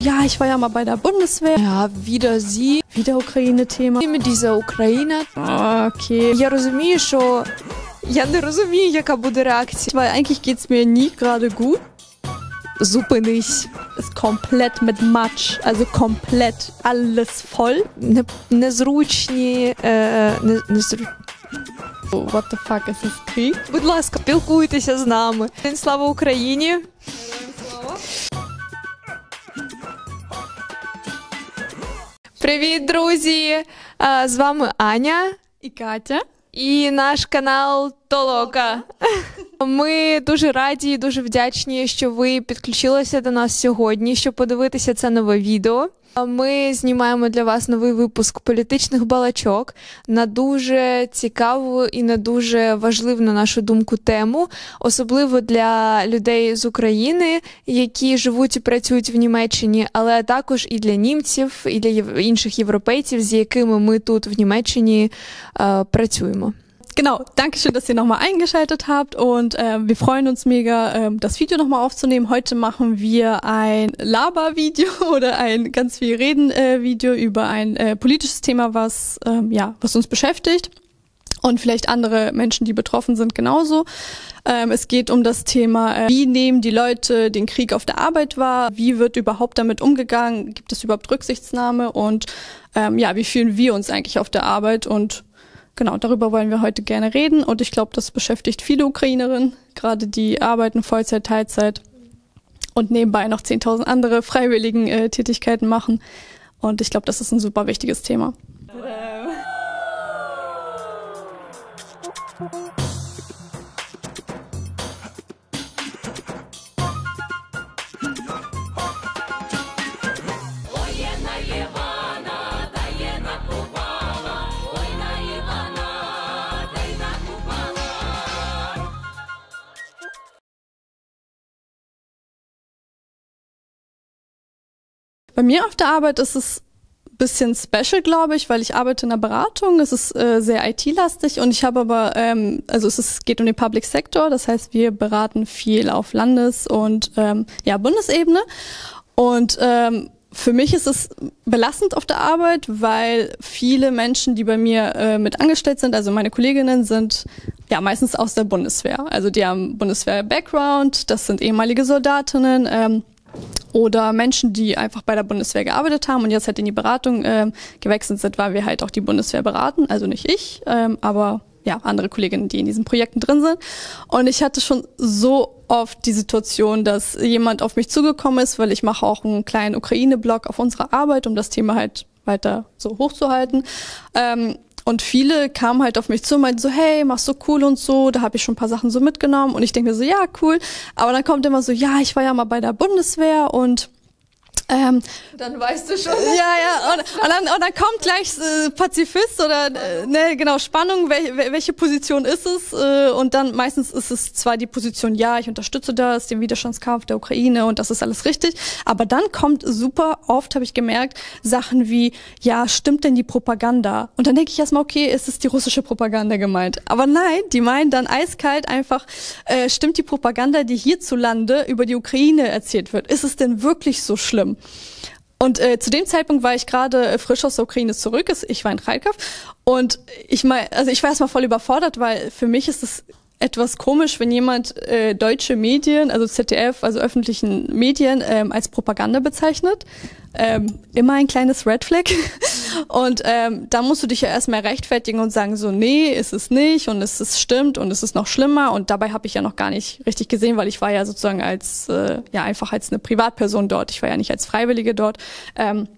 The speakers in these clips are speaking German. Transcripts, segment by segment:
ja, ich war ja mal bei der Bundeswehr. Ja, wieder sie, Wieder Ukraine-Thema. mit dieser Україна. Okay. Я розумію, що я не розумію, яка буде реакція. Weil eigentlich geht's mir nie gerade gut. Зупинись. Ist komplett mit Matsch. Also komplett alles voll. Незручні, What the fuck, ist das Krieg? Будь ласка, спілкуйтеся з нами. Слава Україні! Привіт, друзі! З вами Аня І Катя. і наш канал Толока. Ми дуже раді і дуже вдячні, що ви підключилися до нас сьогодні, щоб подивитися це нове відео. Ми знімаємо для вас новий випуск політичних балачок на дуже цікаву і на дуже важливу, на нашу думку, тему, особливо для людей з України, які живуть і працюють в Німеччині, але також і для німців, і для інших європейців, з якими ми тут в Німеччині працюємо. Genau, danke schön, dass ihr nochmal eingeschaltet habt und wir freuen uns mega, das Video nochmal aufzunehmen. Heute machen wir ein Laber-Video oder ein ganz viel Reden-Video über ein politisches Thema, was uns beschäftigt und vielleicht andere Menschen, die betroffen sind, genauso. Es geht um das Thema, wie nehmen die Leute den Krieg auf der Arbeit wahr, wie wird überhaupt damit umgegangen, gibt es überhaupt Rücksichtsnahme und wie fühlen wir uns eigentlich auf der Arbeit und genau, darüber wollen wir heute gerne reden und ich glaube, das beschäftigt viele Ukrainerinnen, gerade die arbeiten Vollzeit, Teilzeit und nebenbei noch 10.000 andere freiwilligen Tätigkeiten machen und ich glaube, das ist ein super wichtiges Thema. Bei mir auf der Arbeit ist es ein bisschen special, glaube ich, weil ich arbeite in der Beratung. Es ist sehr IT-lastig und ich habe aber, es geht um den Public Sector. Das heißt, wir beraten viel auf Landes- und Bundesebene. Und für mich ist es belastend auf der Arbeit, weil viele Menschen, die bei mir mit angestellt sind, also meine Kolleginnen sind ja meistens aus der Bundeswehr. Also die haben Bundeswehr-Background, das sind ehemalige Soldatinnen, oder Menschen, die einfach bei der Bundeswehr gearbeitet haben und jetzt halt in die Beratung gewechselt sind, weil wir halt auch die Bundeswehr beraten. Also nicht ich, aber ja, andere Kolleginnen, die in diesen Projekten drin sind. Und ich hatte schon so oft die Situation, dass jemand auf mich zugekommen ist, weil ich mache auch einen kleinen Ukraine-Blog auf unserer Arbeit, um das Thema halt weiter so hochzuhalten. Und viele kamen halt auf mich zu und meinten so, hey, machst so cool und so, da habe ich schon ein paar Sachen so mitgenommen und ich denke mir so, ja, cool. Aber dann kommt immer so, ja, ich war ja mal bei der Bundeswehr und dann weißt du schon. Ja, und dann kommt gleich Pazifist oder Spannung, welche Position ist es? Und dann meistens ist es zwar die Position, ja, ich unterstütze das, den Widerstandskampf der Ukraine und das ist alles richtig, aber dann kommt super oft, habe ich gemerkt, Sachen wie, ja, stimmt denn die Propaganda? Und dann denke ich erstmal, okay, ist es die russische Propaganda gemeint? Aber nein, die meinen dann eiskalt einfach, stimmt die Propaganda, die hierzulande über die Ukraine erzählt wird? Ist es denn wirklich so schlimm? Und zu dem Zeitpunkt war ich gerade frisch aus der Ukraine zurück, ich war in Kharkiv und ich war erstmal voll überfordert, weil für mich ist es etwas komisch, wenn jemand deutsche Medien, also ZDF, also öffentlichen Medien, als Propaganda bezeichnet. Immer ein kleines Red Flag. Und da musst du dich ja erstmal rechtfertigen und sagen so, nee, ist es nicht und es ist stimmt und es ist noch schlimmer. Und dabei habe ich ja noch gar nicht richtig gesehen, weil ich war ja sozusagen einfach als eine Privatperson dort. Ich war ja nicht als Freiwillige dort. Und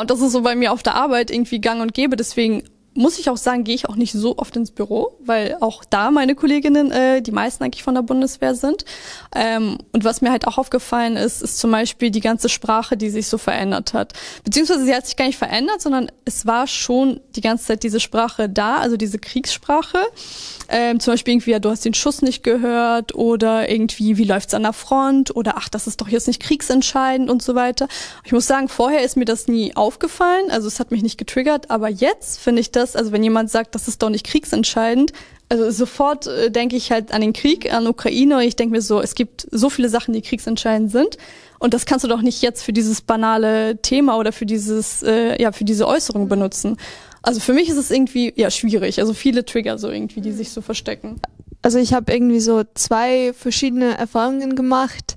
das ist so bei mir auf der Arbeit irgendwie gang und gäbe. Deswegen muss ich auch sagen, gehe ich auch nicht so oft ins Büro, weil auch da meine Kolleginnen, die meisten eigentlich von der Bundeswehr sind. Und was mir halt auch aufgefallen ist zum Beispiel die ganze Sprache, die sich so verändert hat. Beziehungsweise sie hat sich gar nicht verändert, sondern es war schon die ganze Zeit diese Sprache da, also diese Kriegssprache. Zum Beispiel irgendwie, ja, du hast den Schuss nicht gehört oder irgendwie, wie läuft's an der Front oder ach, das ist doch jetzt nicht kriegsentscheidend und so weiter. Ich muss sagen, vorher ist mir das nie aufgefallen, also es hat mich nicht getriggert, aber jetzt finde ich das das, also wenn jemand sagt, das ist doch nicht kriegsentscheidend, also sofort denke ich halt an den Krieg, an Ukraine, und ich denke mir so, es gibt so viele Sachen, die kriegsentscheidend sind, und das kannst du doch nicht jetzt für dieses banale Thema oder für dieses, für diese Äußerung benutzen. Also für mich ist es irgendwie, schwierig, also viele Trigger so irgendwie, die sich so verstecken. Also ich habe irgendwie so 2 verschiedene Erfahrungen gemacht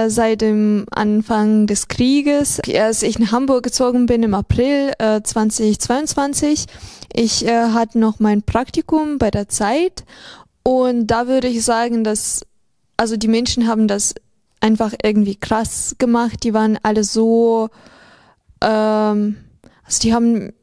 seit dem Anfang des Krieges. Als ich nach Hamburg gezogen bin im April 2022, ich hatte noch mein Praktikum bei der Zeit, und da würde ich sagen, dass also die Menschen haben das einfach irgendwie krass gemacht. Die waren alle so, also die haben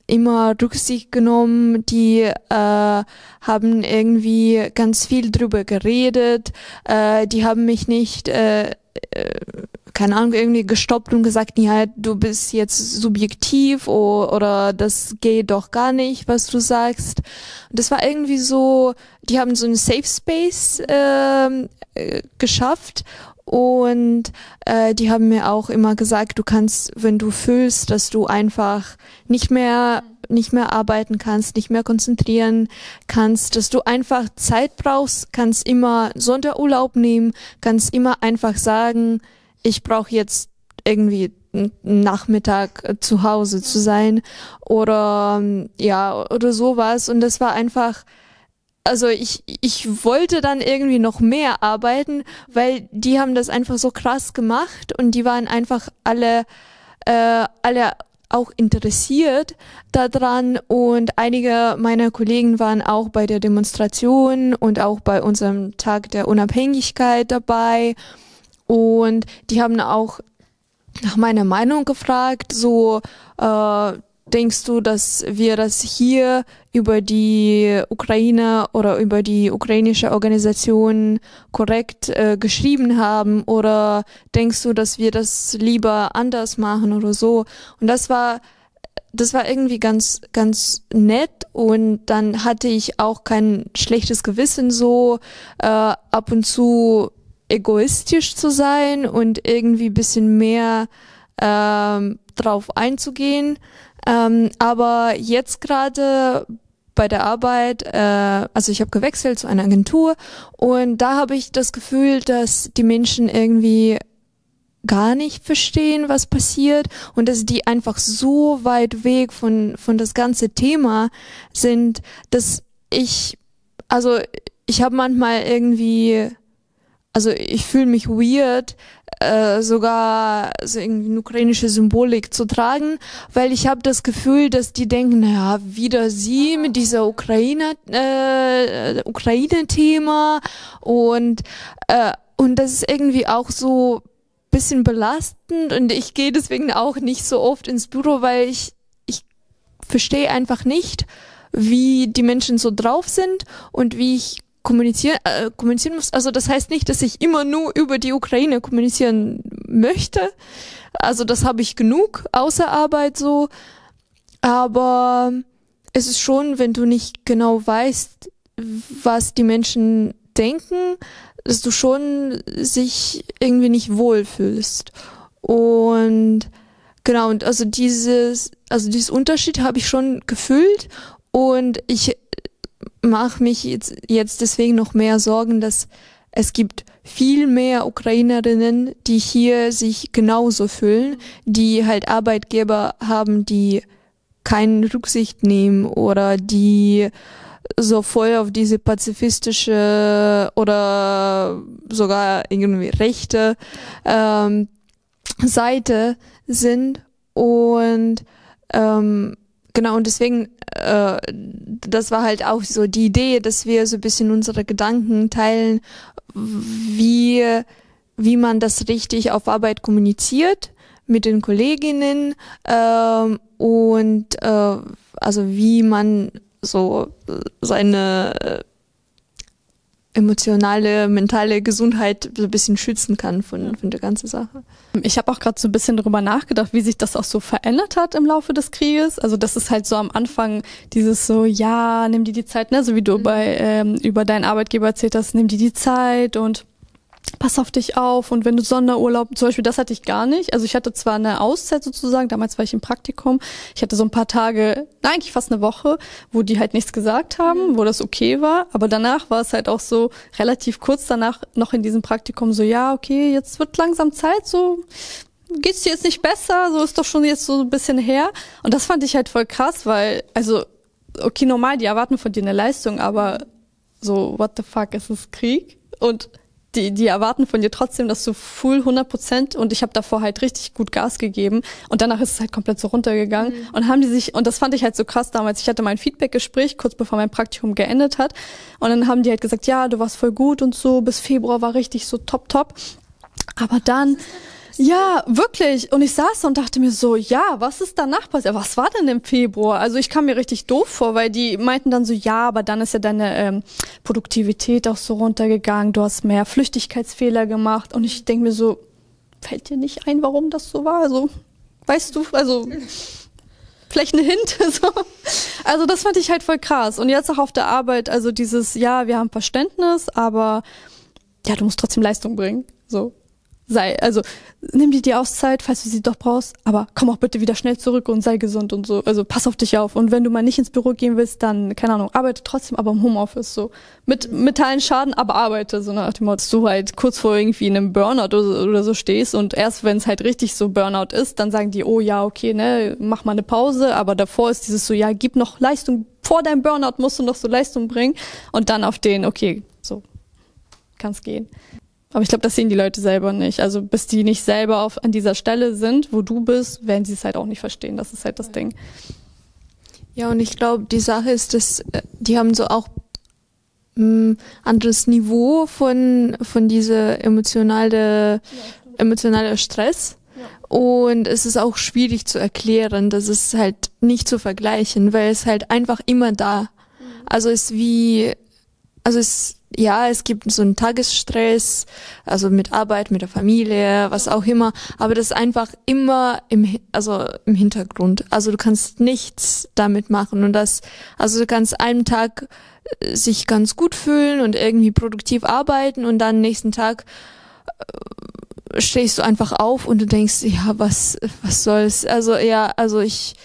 immer Rücksicht genommen, die haben irgendwie ganz viel drüber geredet, die haben mich nicht, keine Ahnung, irgendwie gestoppt und gesagt, ja, du bist jetzt subjektiv oder das geht doch gar nicht, was du sagst. Und das war irgendwie so, die haben so einen Safe Space geschafft. Und die haben mir auch immer gesagt, du kannst, wenn du fühlst, dass du einfach nicht mehr arbeiten kannst, nicht mehr konzentrieren kannst, dass du einfach Zeit brauchst, kannst immer Sonderurlaub nehmen, kannst immer einfach sagen, ich brauche jetzt irgendwie einen Nachmittag zu Hause zu sein oder oder sowas. Und das war einfach, also ich wollte dann irgendwie noch mehr arbeiten, weil die haben das einfach so krass gemacht, und die waren einfach alle auch interessiert daran, und einige meiner Kollegen waren auch bei der Demonstration und auch bei unserem Tag der Unabhängigkeit dabei, und die haben auch nach meiner Meinung gefragt, so denkst du, dass wir das hier über die Ukraine oder über die ukrainische Organisation korrekt geschrieben haben, oder denkst du, dass wir das lieber anders machen oder so? Und das war irgendwie ganz, ganz nett, und dann hatte ich auch kein schlechtes Gewissen, so ab und zu egoistisch zu sein und irgendwie ein bisschen mehr drauf einzugehen. Aber jetzt gerade bei der Arbeit, also ich habe gewechselt zu einer Agentur, und da habe ich das Gefühl, dass die Menschen irgendwie gar nicht verstehen, was passiert, und dass die einfach so weit weg von das ganze Thema sind, dass ich habe manchmal irgendwie, also ich fühle mich weird, sogar so irgendwie eine ukrainische Symbolik zu tragen, weil ich habe das Gefühl, dass die denken, naja, wieder sie mit dieser Ukraine-Thema, und das ist irgendwie auch so bisschen belastend, und ich gehe deswegen auch nicht so oft ins Büro, weil ich verstehe einfach nicht, wie die Menschen so drauf sind und wie ich kommunizieren muss. Also das heißt nicht, dass ich immer nur über die Ukraine kommunizieren möchte. Also das habe ich genug außer Arbeit so. Aber es ist schon, wenn du nicht genau weißt, was die Menschen denken, dass du schon sich irgendwie nicht wohlfühlst. Und genau, und also dieses Unterschied habe ich schon gefühlt, und ich mache mich jetzt deswegen noch mehr Sorgen, dass es gibt viel mehr Ukrainerinnen, die hier sich genauso fühlen, die halt Arbeitgeber haben, die keine Rücksicht nehmen oder die so voll auf diese pazifistische oder sogar irgendwie rechte Seite sind. Und genau, und deswegen, das war halt auch so die Idee, dass wir so ein bisschen unsere Gedanken teilen, wie man das richtig auf Arbeit kommuniziert mit den Kolleginnen, und also wie man so seine emotionale, mentale Gesundheit so ein bisschen schützen kann von der ganzen Sache. Ich habe auch gerade so ein bisschen darüber nachgedacht, wie sich das auch so verändert hat im Laufe des Krieges. Also das ist halt so am Anfang dieses so, ja, nimm dir die Zeit, ne, so wie du über deinen Arbeitgeber erzählt hast, nimm dir die Zeit und pass auf dich auf und wenn du Sonderurlaub, zum Beispiel das hatte ich gar nicht. Also ich hatte zwar eine Auszeit sozusagen, damals war ich im Praktikum, ich hatte so ein paar Tage, nein, eigentlich fast eine Woche, wo die halt nichts gesagt haben, wo das okay war, aber danach war es halt auch so relativ kurz danach noch in diesem Praktikum so, ja, okay, jetzt wird langsam Zeit, so geht's dir jetzt nicht besser, so ist doch schon jetzt so ein bisschen her und das fand ich halt voll krass, weil, also okay, normal, die erwarten von dir eine Leistung, aber so, what the fuck, es ist Krieg und die erwarten von dir trotzdem, dass du full 100% und ich habe davor halt richtig gut Gas gegeben und danach ist es halt komplett so runtergegangen und haben die sich, und das fand ich halt so krass damals, ich hatte mein Feedbackgespräch kurz bevor mein Praktikum geendet hat und dann haben die halt gesagt, ja, du warst voll gut und so, bis Februar war richtig so top, aber dann... Ja, wirklich. Und ich saß und dachte mir so, ja, was ist danach passiert? Was war denn im Februar? Also ich kam mir richtig doof vor, weil die meinten dann so, ja, aber dann ist ja deine Produktivität auch so runtergegangen, du hast mehr Flüchtigkeitsfehler gemacht. Und ich denke mir so, fällt dir nicht ein, warum das so war? Also, weißt du, also vielleicht eine Hint. So. Also das fand ich halt voll krass. Und jetzt auch auf der Arbeit, also dieses, ja, wir haben Verständnis, aber ja, du musst trotzdem Leistung bringen. So. Also nimm dir die Auszeit, falls du sie doch brauchst, aber komm auch bitte wieder schnell zurück und sei gesund und so. Also pass auf dich auf. Und wenn du mal nicht ins Büro gehen willst, dann, keine Ahnung, arbeite trotzdem, aber im Homeoffice so. Mit mentalen Schaden, aber arbeite. So nach dem Motto, dass du halt kurz vor irgendwie einem Burnout oder so stehst und erst wenn es halt richtig so Burnout ist, dann sagen die, oh ja, okay, ne, mach mal eine Pause, aber davor ist dieses so, ja, gib noch Leistung, vor deinem Burnout musst du noch so Leistung bringen und dann auf den, okay, so, kann's gehen. Aber ich glaube, das sehen die Leute selber nicht. Also bis die nicht selber an dieser Stelle sind, wo du bist, werden sie es halt auch nicht verstehen. Das ist halt das Ding. Ja, und ich glaube, die Sache ist, dass die haben so auch anderes Niveau von dieser emotionale Stress. Ja. Und es ist auch schwierig zu erklären, das ist halt nicht zu vergleichen, weil es halt einfach immer da. Also es gibt so einen Tagesstress, also mit Arbeit, mit der Familie, was auch immer, aber das ist einfach immer im Hintergrund. Also du kannst nichts damit machen und du kannst einen Tag sich ganz gut fühlen und irgendwie produktiv arbeiten und dann nächsten Tag stehst du einfach auf und du denkst, ja, was soll's? Also ich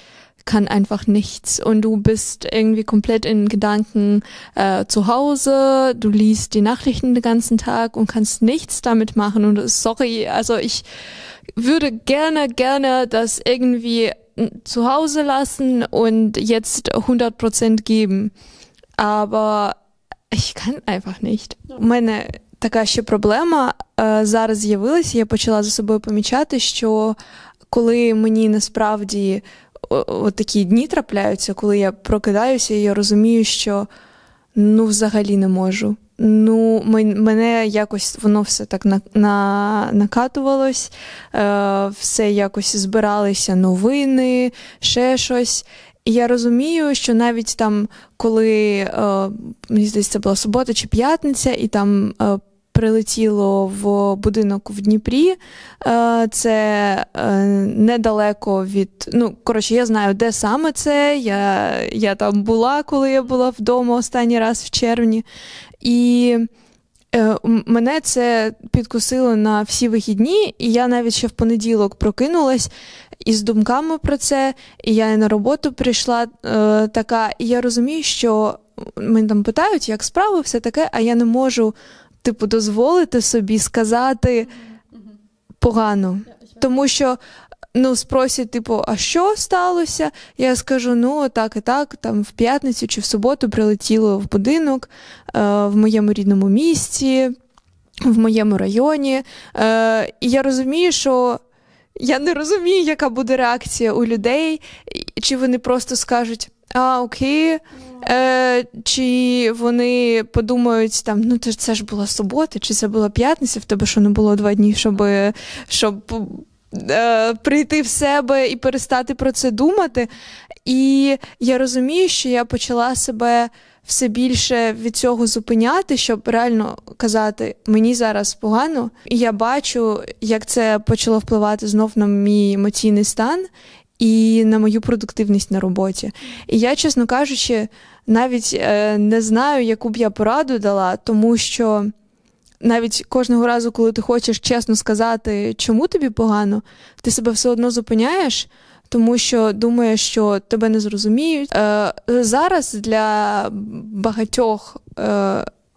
kann einfach nichts und du bist irgendwie komplett in Gedanken zu Hause, du liest die Nachrichten den ganzen Tag und kannst nichts damit machen und sorry, also ich würde gerne das irgendwie zu Hause lassen und jetzt 100% geben, aber ich kann einfach nicht. У мене така ще проблема зараз з'явилася, я почала за собою помічати, що коли мені насправді от такі дні трапляються, коли я прокидаюся і я розумію, що взагалі не можу. Мене якось воно все так накатувалось, все якось збиралися новини, ще щось. І я розумію, що навіть там, коли, мені здається, це була субота чи п'ятниця, і там прилетіло в будинок в Дніпрі, це недалеко від, я знаю, де саме це, я там була, коли я була вдома останній раз в червні, і мене це підкосило на всі вихідні, і я навіть ще в понеділок прокинулась із думками про це, і я на роботу прийшла така, і я розумію, що мене там питають, як справи, все таке, а я не можу дозволити собі сказати погано. Тому що, спросять, а що сталося? Я скажу, так і так, там в п'ятницю чи в суботу прилетіло в будинок в моєму рідному місті, в моєму районі. І я розумію, що я не розумію, яка буде реакція у людей, чи вони просто скажуть, окей, чи вони подумають, це ж була субота, чи це була п'ятниця, в тебе що не було 2 дні, щоб прийти в себе і перестати про це думати. І я розумію, що я почала себе все більше від цього зупиняти, щоб реально казати, мені зараз погано. І я бачу, як це почало впливати знов на мій емоційний стан і на мою продуктивність на роботі. І я, чесно кажучи, навіть не знаю, яку б я пораду дала, тому що навіть кожного разу, коли ти хочеш чесно сказати, чому тобі погано, ти себе все одно зупиняєш, тому що думаєш, що тебе не зрозуміють. Зараз для багатьох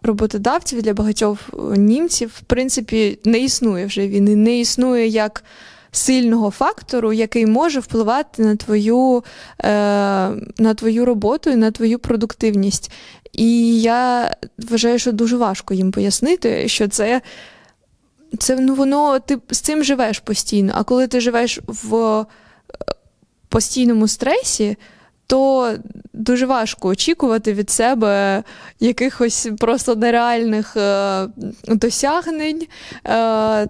роботодавців, для багатьох німців, в принципі, не існує вже війни, не існує як сильного фактору, який може впливати на твою роботу і на твою продуктивність. І я вважаю, що дуже важко їм пояснити, що воно, ти з цим живеш постійно. А коли ти живеш в постійному стресі, то дуже важко очікувати від себе якихось просто нереальних досягнень,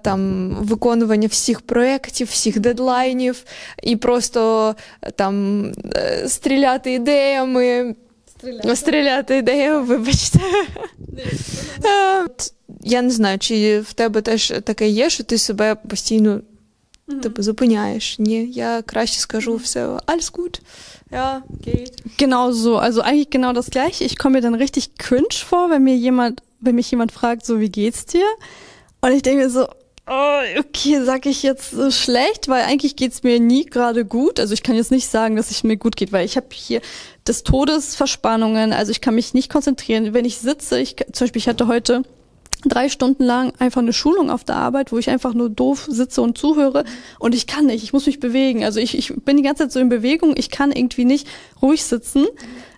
там, виконування всіх проєктів, всіх дедлайнів, і просто там стріляти ідеями, вибачте. Я не знаю, чи в тебе теж таке є, що ти себе постійно зупиняєш. Ні, я краще скажу все, alles gut. Ja, geht. Genau so, also eigentlich genau das Gleiche. Ich komme mir dann richtig cringe vor, wenn mich jemand fragt, so, wie geht's dir? Und ich denke mir so, oh, okay, sag ich jetzt so schlecht, weil eigentlich geht's mir nie gerade gut. Also ich kann jetzt nicht sagen, dass es mir gut geht, weil ich habe hier des Todes Verspannungen, also ich kann mich nicht konzentrieren. Wenn ich sitze, zum Beispiel, ich hatte heute 3 Stunden lang einfach eine Schulung auf der Arbeit, wo ich einfach nur doof sitze und zuhöre und ich kann nicht, ich muss mich bewegen. Also ich bin die ganze Zeit so in Bewegung, ich kann irgendwie nicht ruhig sitzen.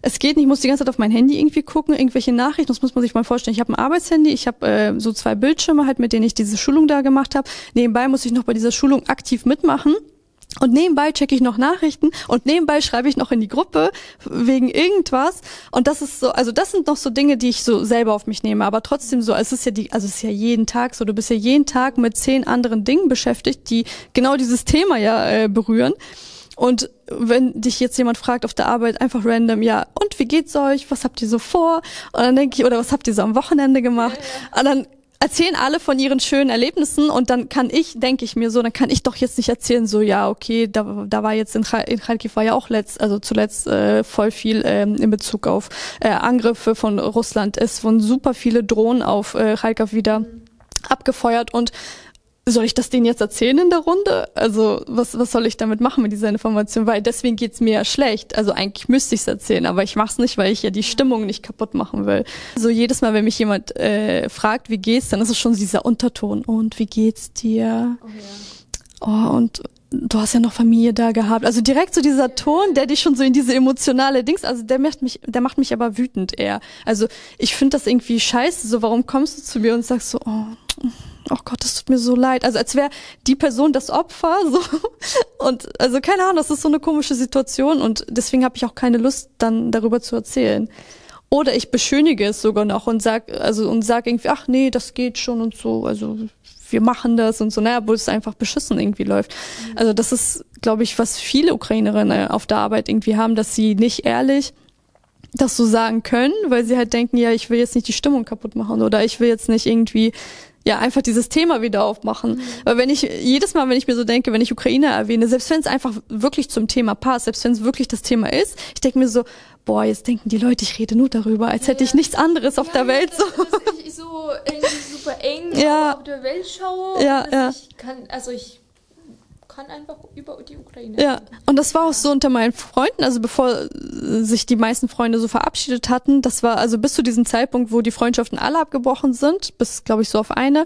Es geht nicht, ich muss die ganze Zeit auf mein Handy irgendwie gucken, irgendwelche Nachrichten, das muss man sich mal vorstellen. Ich habe ein Arbeitshandy, ich habe so 2 Bildschirme halt, mit denen ich diese Schulung da gemacht habe. Nebenbei muss ich noch bei dieser Schulung aktiv mitmachen. Und nebenbei checke ich noch Nachrichten und nebenbei schreibe ich noch in die Gruppe wegen irgendwas. Und das ist so, also das sind noch so Dinge, die ich so selber auf mich nehme. Aber trotzdem so, es ist ja jeden Tag so, du bist ja jeden Tag mit 10 anderen Dingen beschäftigt, die genau dieses Thema ja berühren. Und wenn dich jetzt jemand fragt auf der Arbeit einfach random, ja, und wie geht's euch? Was habt ihr so vor? Und dann denke ich, oder was habt ihr so am Wochenende gemacht? Und dann erzählen alle von ihren schönen Erlebnissen und dann denke ich mir so, dann kann ich doch jetzt nicht erzählen, so, ja, okay, da war jetzt in Kharkiv war ja auch zuletzt voll viel in Bezug auf Angriffe von Russland. Es wurden super viele Drohnen auf Kharkiv wieder abgefeuert und soll ich das denen jetzt erzählen in der Runde? Also was soll ich damit machen mit dieser Information? Weil deswegen geht's mir ja schlecht. Also eigentlich müsste ich es erzählen, aber ich mache es nicht, weil ich ja die Stimmung nicht kaputt machen will. Also jedes Mal, wenn mich jemand fragt, wie geht's, dann ist es schon dieser Unterton. Und wie geht's dir? Oh, ja. Oh, und du hast ja noch Familie da gehabt. Also direkt so dieser Ton, der dich schon so in diese emotionale Dings, also der macht mich aber wütend eher. Also ich finde das irgendwie scheiße. So, warum kommst du zu mir und sagst so, oh Gott, das tut mir so leid. Also als wäre die Person das Opfer, so. Und also keine Ahnung, das ist so eine komische Situation und deswegen habe ich auch keine Lust, dann darüber zu erzählen. Oder ich beschönige es sogar noch und sag irgendwie, ach nee, das geht schon und so, also wir machen das und so, naja, obwohl es einfach beschissen irgendwie läuft. Also das ist, glaube ich, was viele Ukrainerinnen auf der Arbeit irgendwie haben, dass sie nicht ehrlich das so sagen können, weil sie halt denken, ja, ich will jetzt nicht die Stimmung kaputt machen oder ich will jetzt nicht irgendwie einfach dieses Thema wieder aufmachen. Weil jedes Mal, wenn ich mir so denke, wenn ich Ukraine erwähne, selbst wenn es einfach wirklich zum Thema passt, selbst wenn es wirklich das Thema ist, ich denke mir so, boah, jetzt denken die Leute, ich rede nur darüber, als hätte ich nichts anderes auf der Welt. So. Dass ich so irgendwie super eng auf der Welt schaue. Ich kann einfach über die Ukraine reden. Ja, und das war auch so unter meinen Freunden, also bevor sich die meisten Freunde so verabschiedet hatten, das war also bis zu diesem Zeitpunkt, wo die Freundschaften alle abgebrochen sind, bis, glaube ich, so auf eine,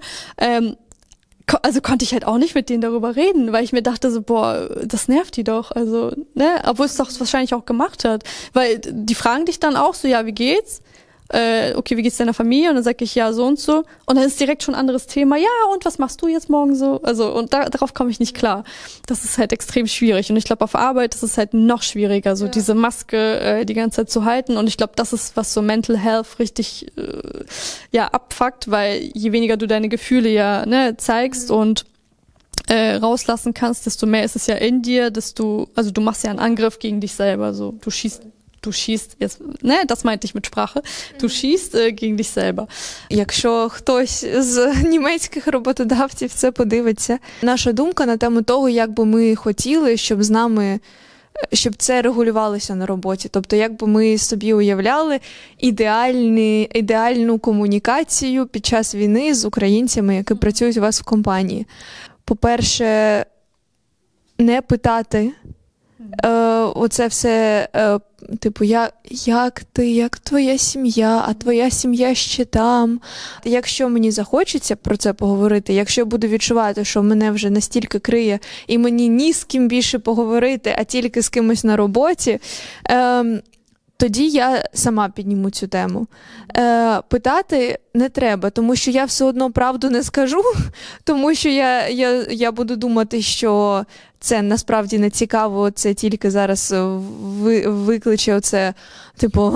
also konnte ich halt auch nicht mit denen darüber reden, weil ich mir dachte so, boah, das nervt die doch, also, ne, obwohl es doch wahrscheinlich auch gemacht hat, weil die fragen dich dann auch so, ja, wie geht's? Okay, wie geht's deiner Familie? Und dann sage ich, ja, so und so. Und dann ist direkt schon ein anderes Thema. Ja, und was machst du jetzt morgen so? Also, und darauf komme ich nicht klar. Das ist halt extrem schwierig. Und ich glaube, auf Arbeit ist es halt noch schwieriger, so diese Maske die ganze Zeit zu halten. Und ich glaube, das ist, was so Mental Health richtig abfuckt, weil je weniger du deine Gefühle zeigst und rauslassen kannst, desto mehr ist es ja in dir, du machst ja einen Angriff gegen dich selber. So, du schießt jetzt, ne, das meinte ich mit Sprache, du schießt gegen dich selber. Якщо хтось з німецьких роботодавців це подивиться. Наша думка на тему того, як би ми хотіли, щоб з нами щоб це регулювалося на роботі. Тобто, як би ми собі уявляли ідеальну комунікацію під час війни з українцями, які працюють у вас в компанії. По-перше, не питати оце все, типу, як ти, як твоя сім'я, а твоя сім'я ще там. Якщо мені захочеться про це поговорити, якщо я буду відчувати, що мене вже настільки криє, і мені ні з ким більше поговорити, а тільки з кимось на роботі, тоді я сама підніму цю тему. Питати не треба, тому що я все одно правду не скажу, тому що я буду думати, що це насправді не цікаво, це тільки зараз викличе оце, типу,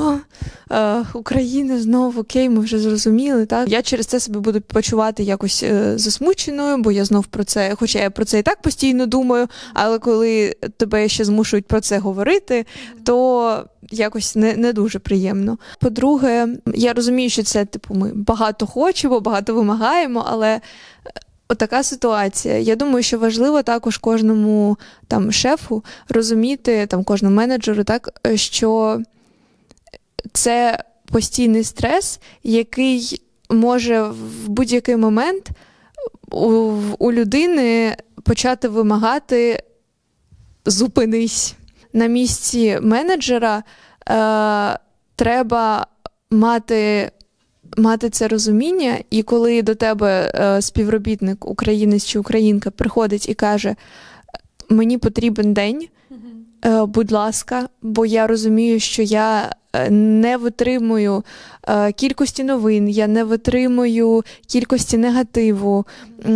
Україна знову, окей, ми вже зрозуміли, так? Я через це себе буду почувати якось засмученою, бо я знов про це, хоча я про це і так постійно думаю, але коли тебе ще змушують про це говорити, то якось не дуже приємно. По-друге, я розумію, що це, типу, ми багато хочемо, багато вимагаємо, але отака ситуація. Я думаю, що важливо також кожному там шефу розуміти, там кожному менеджеру, так, що це постійний стрес, який може в будь-який момент у людини почати вимагати «зупинись». На місці менеджера треба мати це розуміння, і коли до тебе співробітник, українець чи українка, приходить і каже, мені потрібен день, будь ласка, бо я розумію, що я не витримую кількості новин, я не витримую кількості негативу,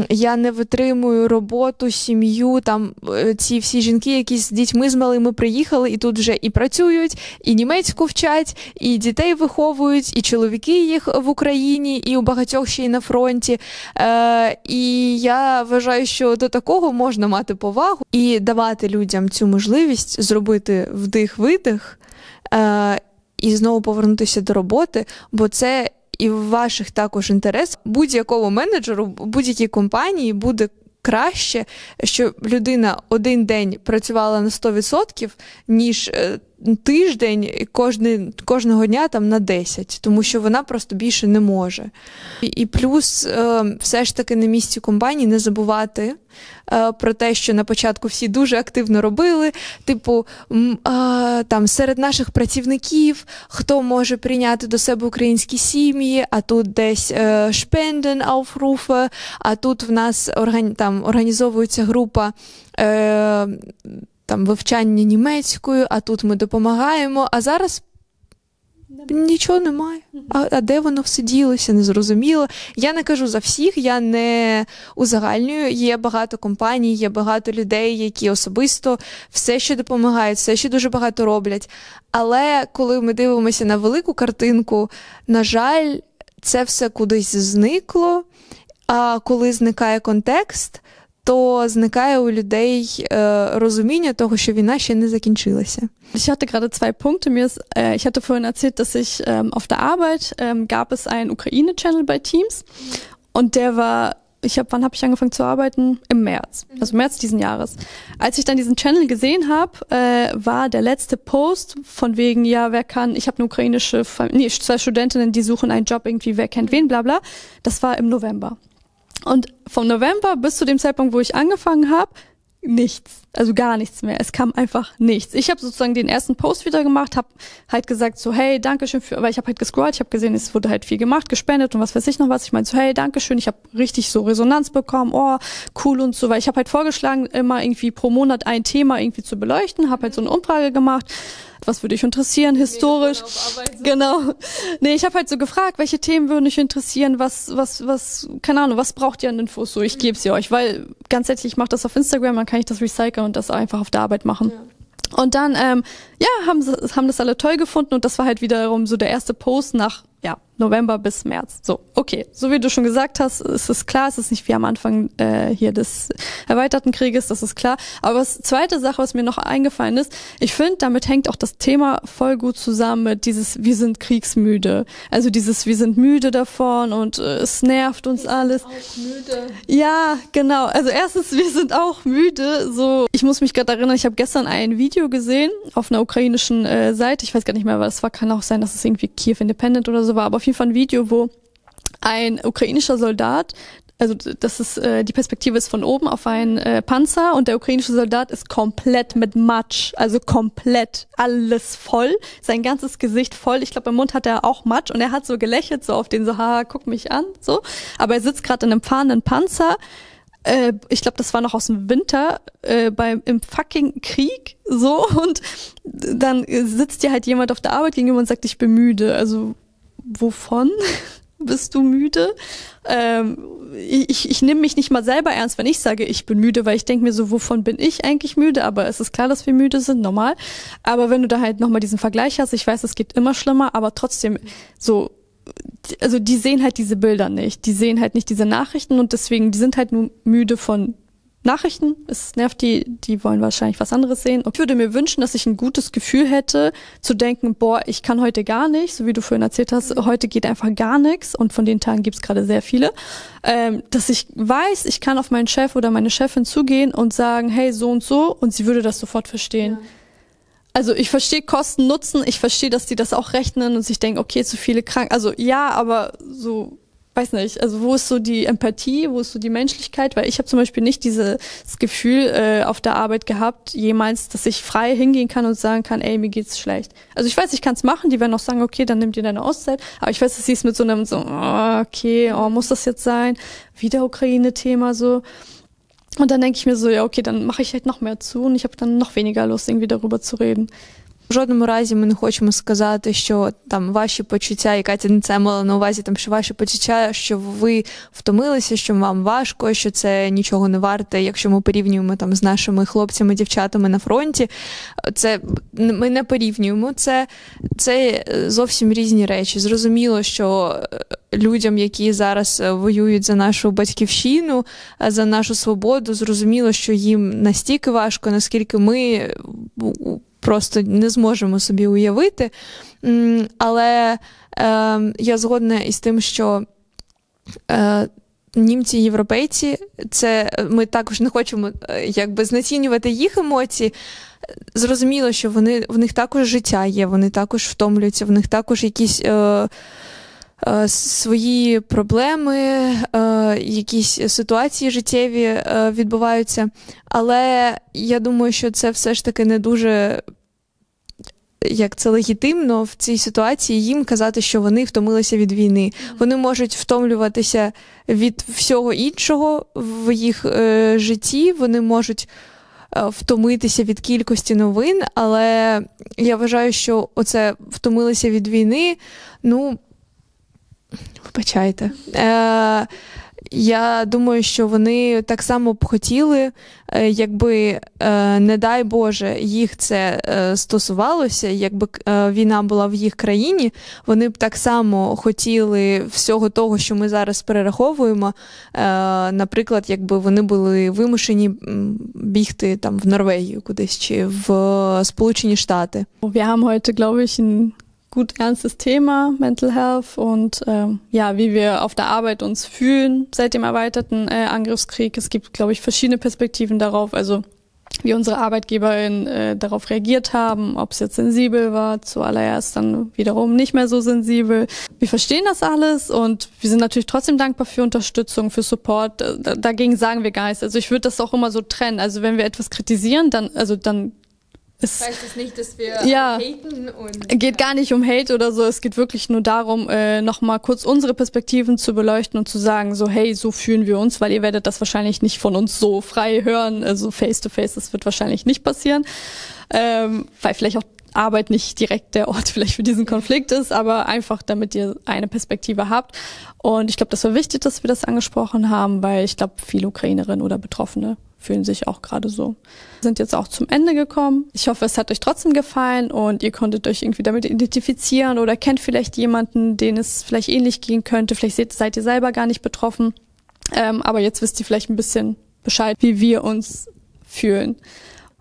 я не витримую роботу, сім'ю, там ці всі жінки, які з дітьми з малими приїхали і тут вже і працюють, і німецьку вчать, і дітей виховують, і чоловіки їх в Україні, і у багатьох ще й на фронті. І я вважаю, що до такого можна мати повагу і давати людям цю можливість зробити вдих-видих, і знову повернутися до роботи, бо це і в ваших також інтересах. Будь-якому менеджеру, будь-якій компанії буде краще, що людина один день працювала на 100%, ніж тиждень кожного дня там на 10%, тому що вона просто більше не може. І плюс все ж таки на місці компанії не забувати про те, що на початку всі дуже активно робили, типу, там серед наших працівників, хто може прийняти до себе українські сім'ї, а тут десь Spenden-Aufrufe, а тут в нас організовується група там вивчання німецькою, а тут ми допомагаємо, а зараз нічого немає. А де воно все ділося, незрозуміло. Я не кажу за всіх, я не узагальнюю. Є багато компаній, є багато людей, які особисто все ще допомагають, все ще дуже багато роблять. Але коли ми дивимося на велику картинку, на жаль, це все кудись зникло, а коли зникає контекст, то зникає у людей розуміння того, що війна ще не закінчилася. Ich hatte gerade 2 Punkte. Ich hatte vorhin erzählt, dass ich auf der Arbeit gab es einen Ukraine-Channel bei Teams und der war, wann habe ich angefangen zu arbeiten? Im März, also März diesen Jahres. Als ich dann diesen Channel gesehen habe, war der letzte Post von wegen, ja, wer kann, ich habe eine ukrainische, 2 Studentinnen, die suchen einen Job irgendwie, wer kennt wen, bla bla. Das war im November. Und vom November bis zu dem Zeitpunkt, wo ich angefangen habe, nichts. Also gar nichts mehr. Es kam einfach nichts. Ich habe sozusagen den ersten Post wieder gemacht, habe halt gesagt so, hey, Dankeschön weil ich habe halt gescrollt, ich habe gesehen, es wurde halt viel gemacht, gespendet und was weiß ich noch was. Ich meinte so, hey, Dankeschön, ich habe richtig so Resonanz bekommen, oh, cool und so, weil ich habe halt vorgeschlagen, immer irgendwie pro Monat ein Thema irgendwie zu beleuchten, habe halt so eine Umfrage gemacht. Was würde dich interessieren, historisch? Genau. Nee, ich habe halt so gefragt, welche Themen würden dich interessieren, was, keine Ahnung, was braucht ihr an Infos? So, ich gebe sie euch, weil ganz ehrlich, ich mache das auf Instagram, dann kann ich das recyceln und das einfach auf der Arbeit machen. Ja. Und dann, haben das alle toll gefunden und das war halt wiederum so der erste Post nach ja, November bis März. So, okay. So wie du schon gesagt hast, ist es klar, es ist nicht wie am Anfang hier des erweiterten Krieges, das ist klar. Aber zweite Sache, was mir noch eingefallen ist, ich finde, damit hängt auch das Thema voll gut zusammen mit dieses, wir sind kriegsmüde. Also dieses, wir sind müde davon und es nervt uns alles. Auch müde. Ja, genau. Also erstens, wir sind auch müde. So, ich muss mich gerade erinnern, ich habe gestern ein Video gesehen auf einer ukrainischen Seite. Ich weiß gar nicht mehr, was das war. Kann auch sein, dass es irgendwie Kiew Independent oder so war. Aber auf jeden Fall ein Video, wo ein ukrainischer Soldat, also das ist die Perspektive ist von oben auf einen Panzer und der ukrainische Soldat ist komplett mit Matsch, also komplett alles voll, sein ganzes Gesicht voll. Ich glaube, im Mund hat er auch Matsch und er hat so gelächelt, so auf den so, haha, guck mich an, so. Aber er sitzt gerade in einem fahrenden Panzer. Ich glaube, das war noch aus dem Winter im fucking Krieg, so, und dann sitzt dir halt jemand auf der Arbeit gegenüber und sagt, ich bin müde. Also wovon bist du müde? Ich nehme mich nicht mal selber ernst, wenn ich sage, ich bin müde, weil ich denke mir so, wovon bin ich eigentlich müde? Aber es ist klar, dass wir müde sind, normal. Aber wenn du da halt nochmal diesen Vergleich hast, ich weiß, es geht immer schlimmer, aber trotzdem so, also die sehen halt diese Bilder nicht. Die sehen halt nicht diese Nachrichten und deswegen, die sind halt nur müde von Nachrichten. Es nervt die wollen wahrscheinlich was anderes sehen. Ich würde mir wünschen, dass ich ein gutes Gefühl hätte, zu denken, boah, ich kann heute gar nicht, so wie du vorhin erzählt hast, heute geht einfach gar nichts und von den Tagen gibt's gerade sehr viele. Dass ich weiß, ich kann auf meinen Chef oder meine Chefin zugehen und sagen, hey, so und sie würde das sofort verstehen. Ja. Also ich verstehe Kosten, Nutzen, ich verstehe, dass die das auch rechnen und sich denken, okay, zu viele krank. Also ja, aber so, weiß nicht, also wo ist so die Empathie, wo ist so die Menschlichkeit? Weil ich habe zum Beispiel nicht dieses Gefühl auf der Arbeit gehabt, jemals, dass ich frei hingehen kann und sagen kann, ey, mir geht's schlecht. Also ich weiß, ich kann es machen, die werden auch sagen, okay, dann nimm dir deine Auszeit. Aber ich weiß, dass sie es mit so einem so, okay, muss das jetzt sein? Wieder Ukraine-Thema so. Und dann denke ich mir so, ja, okay, dann mache ich halt noch mehr zu und ich habe dann noch weniger Lust, irgendwie darüber zu reden. В жодному разі ми не хочемо сказати, що там ваші почуття, і Катя не це мала на увазі, там, що ваші почуття, що ви втомилися, що вам важко, що це нічого не варте, якщо ми порівнюємо там з нашими хлопцями, дівчатами на фронті. Це ми не порівнюємо, це зовсім різні речі. Зрозуміло, що людям, які зараз воюють за нашу батьківщину, за нашу свободу, зрозуміло, що їм настільки важко, наскільки ми просто не зможемо собі уявити. Але я згодна із тим, що німці і європейці, це ми також не хочемо якби знецінювати їх емоції. Зрозуміло, що в них також життя є, вони також втомлюються, в них також якісь свої проблеми, якісь ситуації життєві відбуваються. Але я думаю, що це все ж таки не дуже, як це легітимно в цій ситуації їм казати, що вони втомилися від війни. Вони можуть втомлюватися від всього іншого в їх житті, вони можуть втомитися від кількості новин, але я вважаю, що оце втомилися від війни, ну, вибачайте. Я думаю, що вони так само б хотіли, якби, не дай Боже, їх це стосувалося, якби війна була в їх країні, вони б так само хотіли всього того, що ми зараз перераховуємо, наприклад, якби вони були вимушені бігти там в Норвегію кудись чи в Сполучені Штати. Wir haben heute, glaube ich, ein gut ernstes Thema, Mental Health und ja, wie wir auf der Arbeit uns fühlen seit dem erweiterten Angriffskrieg. Es gibt, glaube ich, verschiedene Perspektiven darauf, also wie unsere ArbeitgeberInnen darauf reagiert haben, ob es jetzt sensibel war, zuallererst dann wiederum nicht mehr so sensibel. Wir verstehen das alles und wir sind natürlich trotzdem dankbar für Unterstützung, für Support. Dagegen sagen wir gar nichts. Also ich würde das auch immer so trennen. Also wenn wir etwas kritisieren, dann Das heißt es nicht, dass wir haten und... Geht gar nicht um Hate oder so, es geht wirklich nur darum, nochmal kurz unsere Perspektiven zu beleuchten und zu sagen, so hey, so fühlen wir uns, weil ihr werdet das wahrscheinlich nicht von uns so frei hören, also face to face, das wird wahrscheinlich nicht passieren, weil vielleicht auch Arbeit nicht direkt der Ort vielleicht für diesen Konflikt ist, aber einfach, damit ihr eine Perspektive habt. Und ich glaube, das war wichtig, dass wir das angesprochen haben, weil ich glaube, viele Ukrainerinnen oder Betroffene fühlen sich auch gerade so. Wir sind jetzt auch zum Ende gekommen. Ich hoffe, es hat euch trotzdem gefallen und ihr konntet euch irgendwie damit identifizieren oder kennt vielleicht jemanden, den es vielleicht ähnlich gehen könnte. Vielleicht seid ihr selber gar nicht betroffen. Aber jetzt wisst ihr vielleicht ein bisschen Bescheid, wie wir uns fühlen.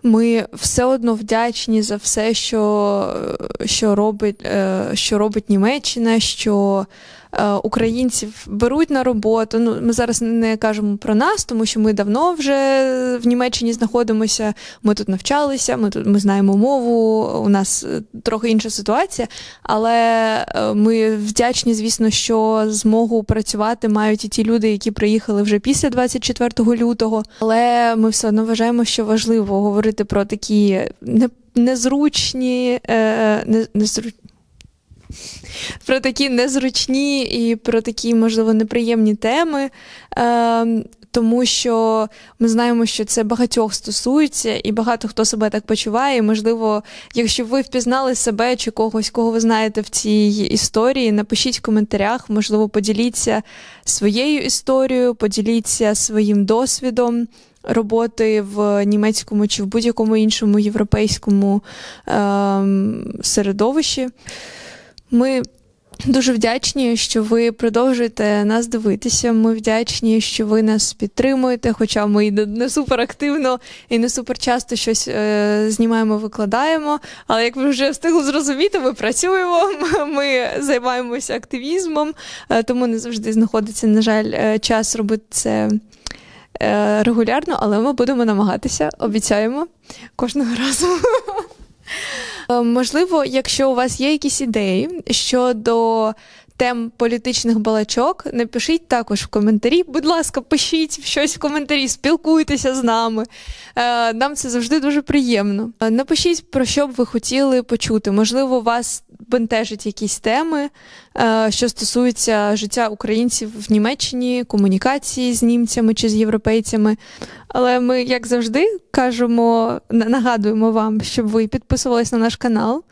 Ми все одно вдячні за все, що робить Німеччина, що українців беруть на роботу. Ну, ми зараз не кажемо про нас, тому що ми давно вже в Німеччині знаходимося, ми тут навчалися, ми знаємо мову, у нас трохи інша ситуація, але ми вдячні, звісно, що змогу працювати мають і ті люди, які приїхали вже після 24 лютого, але ми все одно вважаємо, що важливо говорити про такі про такі незручні і про такі, можливо, неприємні теми, тому що ми знаємо, що це багатьох стосується, і багато хто себе так почуває. І, можливо, якщо ви впізнали себе чи когось, кого ви знаєте в цій історії, напишіть в коментарях, можливо, поділіться своєю історією, поділіться своїм досвідом роботи в німецькому чи в будь-якому іншому європейському середовищі. Ми дуже вдячні, що ви продовжуєте нас дивитися. Ми вдячні, що ви нас підтримуєте, хоча ми і не супер активно і не супер часто щось знімаємо, викладаємо. Але як ви вже встигли зрозуміти, ми працюємо, ми займаємося активізмом, тому не завжди знаходиться, на жаль, час робити це регулярно, але ми будемо намагатися, обіцяємо, кожного разу. Можливо, якщо у вас є якісь ідеї щодо тем політичних балачок, напишіть також в коментарі. Будь ласка, пишіть щось в коментарі, спілкуйтеся з нами. Нам це завжди дуже приємно. Напишіть, про що б ви хотіли почути. Можливо, вас бентежать якісь теми, що стосуються життя українців в Німеччині, комунікації з німцями чи з європейцями. Але ми, як завжди, нагадуємо вам, щоб ви підписувались на наш канал,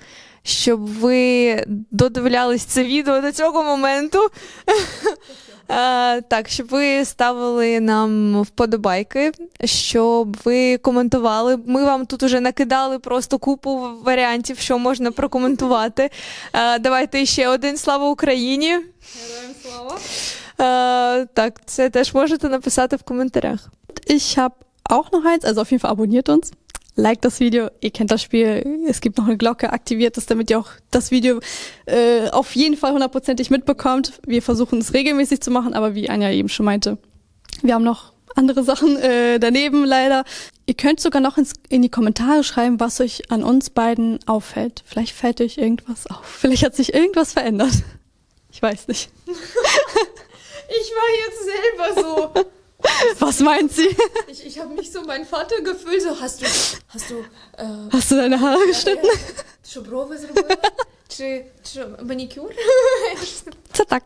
щоб ви додивлялись це відео до цього моменту. Так, щоб ви ставили нам вподобайки, щоб ви коментували. Ми вам тут уже накидали просто купу варіантів, що можна прокоментувати. Давайте ще один «Слава Україні!» Героям слава! Так, це теж можете написати в коментарях. Ich habe auch noch eins, also auf jeden Fall abonniert uns. Liked das Video, ihr kennt das Spiel, es gibt noch eine Glocke, aktiviert es, damit ihr auch das Video auf jeden Fall 100%ig mitbekommt. Wir versuchen es regelmäßig zu machen, aber wie Anja eben schon meinte, wir haben noch andere Sachen daneben leider. Ihr könnt sogar noch in die Kommentare schreiben, was euch an uns beiden auffällt. Vielleicht fällt euch irgendwas auf, vielleicht hat sich irgendwas verändert. Ich weiß nicht. Ich war jetzt selber so... Was meint sie? Ich habe mich so mein Vatergefühl, so hast du deine Haare geschnitten? Що брови зробила? Чи манікюр? Це так.